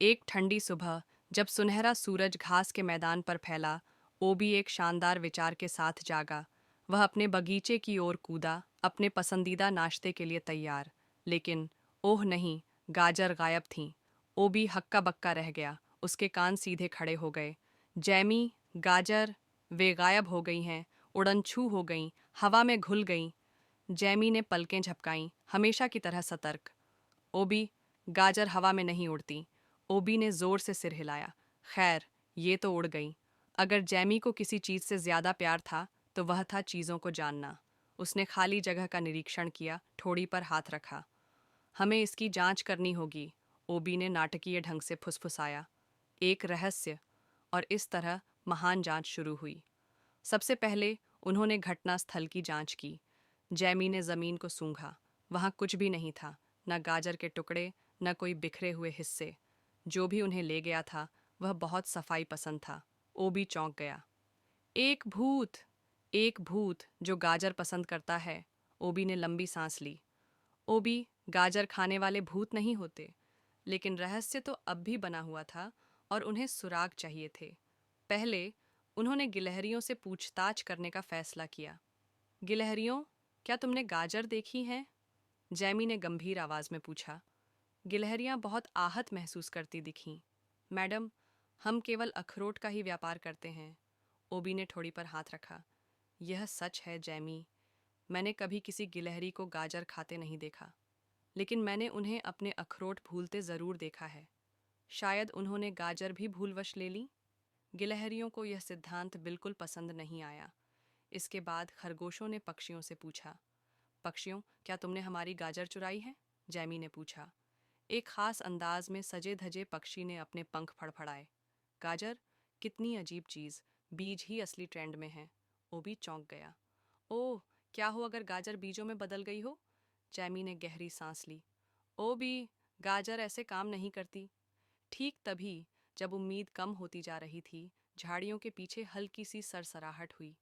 एक ठंडी सुबह जब सुनहरा सूरज घास के मैदान पर फैला, ओबी एक शानदार विचार के साथ जागा। वह अपने बगीचे की ओर कूदा, अपने पसंदीदा नाश्ते के लिए तैयार। लेकिन ओह नहीं, गाजर गायब थीं। ओबी हक्का बक्का रह गया, उसके कान सीधे खड़े हो गए। जैमी, गाजर, वे गायब हो गई हैं, उड़नछू हो गईं, हवा में घुल गईं। जैमी ने पलकें झपकाईं, हमेशा की तरह सतर्क। ओबी, गाजर हवा में नहीं उड़ती। ओबी ने जोर से सिर हिलाया। खैर, ये तो उड़ गई। अगर जैमी को किसी चीज से ज्यादा प्यार था तो वह था चीजों को जानना। उसने खाली जगह का निरीक्षण किया, ठोड़ी पर हाथ रखा। हमें इसकी जांच करनी होगी, ओबी ने नाटकीय ढंग से फुसफुसाया। एक रहस्य। और इस तरह महान जांच शुरू हुई। सबसे पहले उन्होंने घटनास्थल की जांच की। जैमी ने जमीन को सूंघा। वहां कुछ भी नहीं था, न गाजर के टुकड़े, न कोई बिखरे हुए हिस्से। जो भी उन्हें ले गया था वह बहुत सफाई पसंद था। ओबी चौंक गया। एक भूत! एक भूत जो गाजर पसंद करता है। ओबी ने लंबी सांस ली। ओबी, गाजर खाने वाले भूत नहीं होते। लेकिन रहस्य तो अब भी बना हुआ था और उन्हें सुराग चाहिए थे। पहले उन्होंने गिलहरियों से पूछताछ करने का फैसला किया। गिलहरियों, क्या तुमने गाजर देखी हैं? जैमी ने गंभीर आवाज में पूछा। गिलहरियां बहुत आहत महसूस करती दिखीं। मैडम, हम केवल अखरोट का ही व्यापार करते हैं। ओबी ने ठोड़ी पर हाथ रखा। यह सच है जैमी, मैंने कभी किसी गिलहरी को गाजर खाते नहीं देखा। लेकिन मैंने उन्हें अपने अखरोट भूलते जरूर देखा है। शायद उन्होंने गाजर भी भूलवश ले ली। गिलहरियों को यह सिद्धांत बिल्कुल पसंद नहीं आया। इसके बाद खरगोशों ने पक्षियों से पूछा। पक्षियों, क्या तुमने हमारी गाजर चुराई है? जैमी ने पूछा। एक खास अंदाज में सजे धजे पक्षी ने अपने पंख फड़फड़ाए। गाजर? कितनी अजीब चीज, बीज ही असली ट्रेंड में है। ओबी चौंक गया। ओह, क्या हो अगर गाजर बीजों में बदल गई हो? जैमी ने गहरी सांस ली। ओबी, गाजर ऐसे काम नहीं करती। ठीक तभी, जब उम्मीद कम होती जा रही थी, झाड़ियों के पीछे हल्की सी सरसराहट हुई।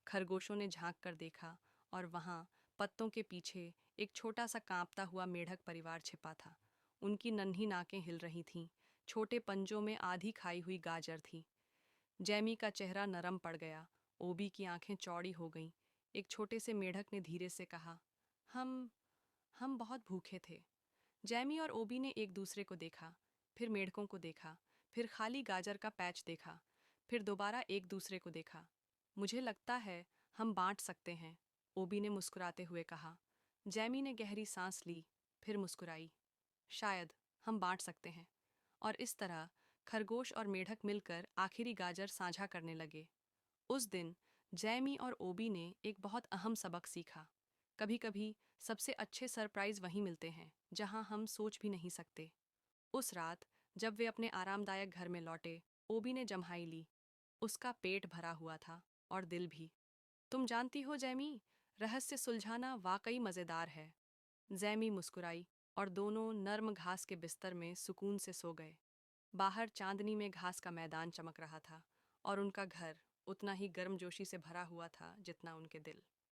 खरगोशों ने झांक कर देखा और वहां पत्तों के पीछे एक छोटा सा कांपता हुआ मेढक परिवार छिपा था। उनकी नन्ही नाकें हिल रही थीं, छोटे पंजों में आधी खाई हुई गाजर थी। जैमी का चेहरा नरम पड़ गया। ओबी की आंखें चौड़ी हो गईं। एक छोटे से मेढक ने धीरे से कहा, हम हम बहुत भूखे थे। जैमी और ओबी ने एक दूसरे को देखा, फिर मेढकों को देखा, फिर खाली गाजर का पैच देखा, फिर दोबारा एक दूसरे को देखा। मुझे लगता है हम बांट सकते हैं, ओबी ने मुस्कुराते हुए कहा। जैमी ने गहरी सांस ली, फिर मुस्कुराई। शायद हम बांट सकते हैं। और इस तरह खरगोश और मेढक मिलकर आखिरी गाजर साझा करने लगे। उस दिन जैमी और ओबी ने एक बहुत अहम सबक सीखा। कभी कभी सबसे अच्छे सरप्राइज वहीं मिलते हैं जहां हम सोच भी नहीं सकते। उस रात जब वे अपने आरामदायक घर में लौटे, ओबी ने जम्हाई ली। उसका पेट भरा हुआ था और दिल भी। तुम जानती हो जैमी, रहस्य सुलझाना वाकई मजेदार है। जैमी मुस्कुराई और दोनों नर्म घास के बिस्तर में सुकून से सो गए। बाहर चांदनी में घास का मैदान चमक रहा था और उनका घर उतना ही गर्मजोशी से भरा हुआ था जितना उनके दिल।